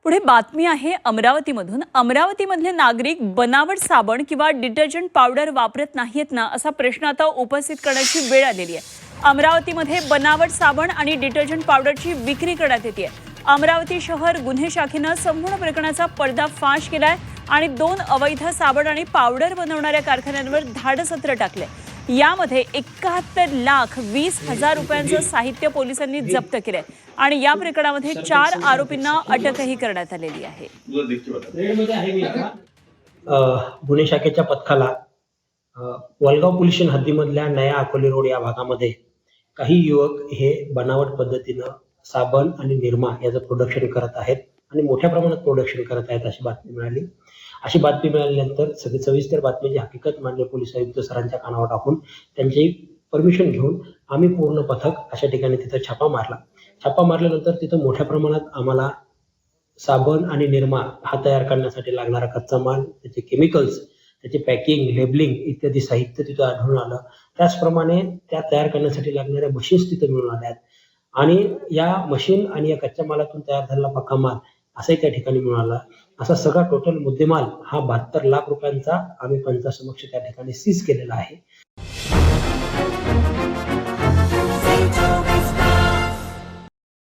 पुढे बातमी आहे अमरावतीमधून। अमरावतीमधले नागरिक बनावट साबण किंवा डिटर्जंट पावडर वापरत नाहीत ना, असा प्रश्न आता उपस्थित करण्याची वेळ आलेली आहे। अमरावतीमध्ये बनावट साबण आणि डिटर्जंट पावडरची विक्री करण्यात येते। अमरावती शहर गुन्हे शाखेने संपूर्ण प्रकरणाचा पर्दाफाश केलाय आणि 2 अवैध साबण आणि पावडर बनवणाऱ्या कारखान्यांवर धाडसत्र टाकले। यामध्ये 71,20,000 रुपयांचं साहित्य पोलिसांनी जप्त केलंय आणि या प्रकरणामध्ये 4 आरोपींना अटकही करण्यात आलेली आहे। गुन्हे शाखेच्या पथकाला वलगाव पोलीस स्टेशन हद्दीमधल्या नया अकोले रोड या भागामध्ये काही युवक हे बनावट पद्धतीनं साबण आणि निरमा याचं प्रोडक्शन करत आहेत आणि मोठ्या प्रमाणात प्रोडक्शन करत आहेत अशी बातमी मिळाली। अशी बातमी मिळाल्यानंतर सविस्तर बातमीची हकीकत मान्य पोलीस आयुक्त सरांच्या कानावर टाकून त्यांची परमिशन घेऊन आम्ही पूर्ण पथक अशा ठिकाणी तिथं छापा मारला। छापा मारल्यानंतर तिथं मोठ्या प्रमाणात आम्हाला साबण आणि निरमा हा तयार करण्यासाठी लागणारा कच्चा माल, त्याचे केमिकल्स, त्याचे पॅकिंग, लेबलिंग इत्यादी साहित्य तिथं आढळून आलं। त्याचप्रमाणे त्या तयार करण्यासाठी लागणाऱ्या मशीन्स तिथं मिळून आल्या आणि या मशीन आणि या कच्च्या मालातून तयार झालेला पक्का माल असाही त्या ठिकाणी मिळाला। असा सगळा टोटल मुद्देमाल हा 72 लाख रुपयांचा आम्ही पंचासमक्ष त्या ठिकाणी सीज केलेला आहे।